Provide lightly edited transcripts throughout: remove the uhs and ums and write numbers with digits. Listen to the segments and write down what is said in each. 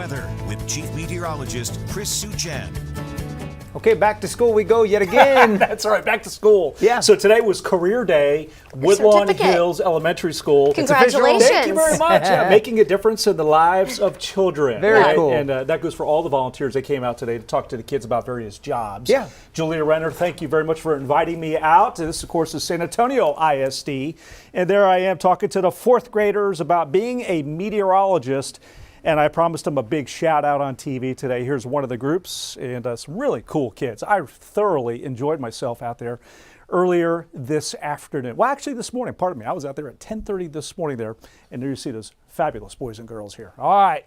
weather with Chief Meteorologist Chris Suchan. Okay, back to school we go yet again. That's right, back to school. Yeah. So today was career day, Woodlawn Hills Elementary School. Congratulations. Thank you very much. Yeah, making a difference in the lives of children. Very cool. And that goes for all the volunteers that came out today to talk to the kids about various jobs. Yeah. Julia Renner, thank you very much for inviting me out. This, of course, is San Antonio ISD. And there I am talking to the fourth graders about being a meteorologist. And I promised them a big shout out on TV today. Here's one of the groups and some really cool kids. I thoroughly enjoyed myself out there earlier this afternoon. Well, actually this morning, pardon me. I was out there at 10:30 this morning there, and there you see those fabulous boys and girls here. All right,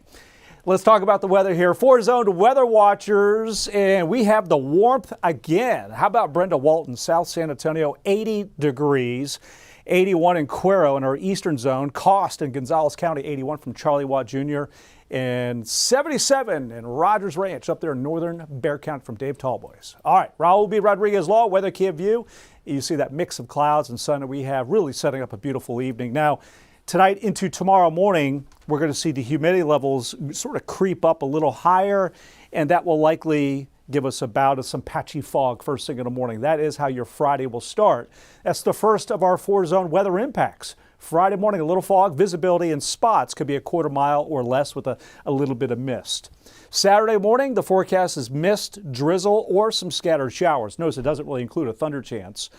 let's talk about the weather here. 4-zoned weather watchers, and we have the warmth again. How about Brenda Walton, South San Antonio, 80 degrees. 81 in Cuero in our eastern zone, Cost in Gonzales County, 81 from Charlie Watt Jr., and 77 in Rogers Ranch up there in northern Bexar County from Dave Tallboys. All right, Raul B. Rodriguez Law, Weather Kit View. You see that mix of clouds and sun that we have, really setting up a beautiful evening. Now, tonight into tomorrow morning, we're going to see the humidity levels sort of creep up a little higher, and that will likely give us a bout of some patchy fog first thing in the morning. That is how your Friday will start. That's the first of our 4-zone weather impacts. Friday morning, a little fog, visibility in spots could be a quarter mile or less with a little bit of mist. Saturday morning, the forecast is mist, drizzle, or some scattered showers. Notice it doesn't really include a thunder chance.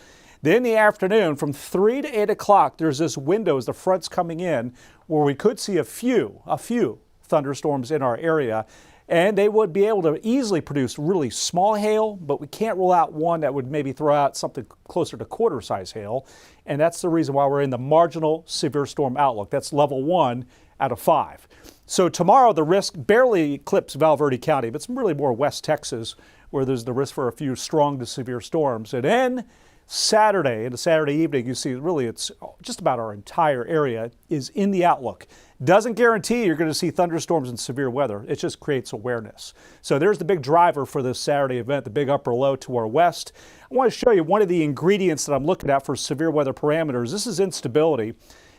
Then in the afternoon, from 3 to 8 o'clock, there's this window as the front's coming in where we could see a few thunderstorms in our area. And they would be able to easily produce really small hail, but we can't rule out one that would maybe throw out something closer to quarter-size hail. And that's the reason why we're in the marginal severe storm outlook. That's level 1 out of 5. So tomorrow the risk barely eclipses Val Verde County, but it's really more West Texas where there's the risk for a few strong to severe storms. And then Saturday, into Saturday evening, you see really it's just about our entire area is in the outlook. Doesn't guarantee you're going to see thunderstorms and severe weather. It just creates awareness. So there's the big driver for this Saturday event, the big upper low to our west. I want to show you one of the ingredients that I'm looking at for severe weather parameters. This is instability.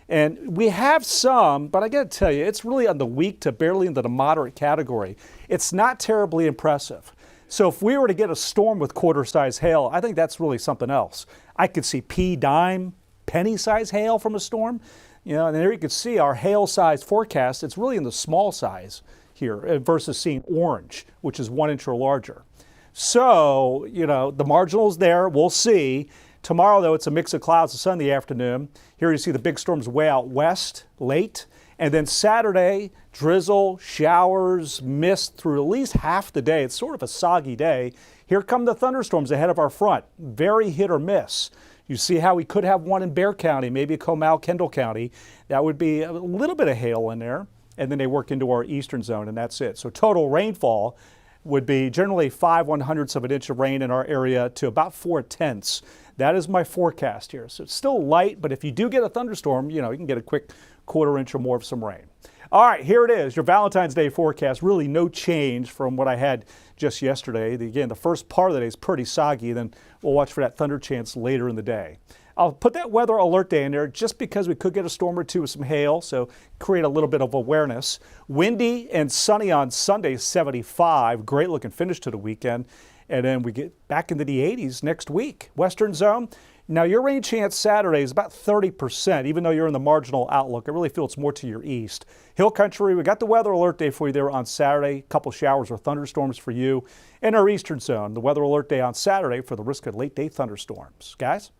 And we have some, but I got to tell you, it's really on the weak to barely into the moderate category. It's not terribly impressive. So if we were to get a storm with quarter-size hail, I think that's really something else. I could see dime, penny-size hail from a storm. You know, and there you can see our hail size forecast. It's really in the small size here versus seeing orange, which is 1 inch or larger. So, you know, the marginal's there. We'll see. Tomorrow, though, it's a mix of clouds and sun in the afternoon. Here you see the big storms way out west late. And then Saturday, drizzle, showers, mist through at least half the day. It's sort of a soggy day. Here come the thunderstorms ahead of our front. Very hit or miss. You see how we could have one in Bexar County, maybe Comal, Kendall County. That would be a little bit of hail in there. And then they work into our eastern zone, and that's it. So total rainfall would be generally 5/100ths of an inch of rain in our area to about 4/10. That is my forecast here. So it's still light, but if you do get a thunderstorm, you know, you can get a quick quarter inch or more of some rain. All right, here it is, your Valentine's Day forecast. Really no change from what I had just yesterday. Again, the first part of the day is pretty soggy, then we'll watch for that thunder chance later in the day. I'll put that weather alert day in there just because we could get a storm or two with some hail, so create a little bit of awareness. Windy and sunny on Sunday, 75. Great looking finish to the weekend. And then we get back into the 80s next week. Western zone. Now your rain chance Saturday is about 30%, even though you're in the marginal outlook. I really feel it's more to your east. Hill country, we got the weather alert day for you there on Saturday. A couple showers or thunderstorms for you. In our eastern zone, the weather alert day on Saturday for the risk of late day thunderstorms. Guys?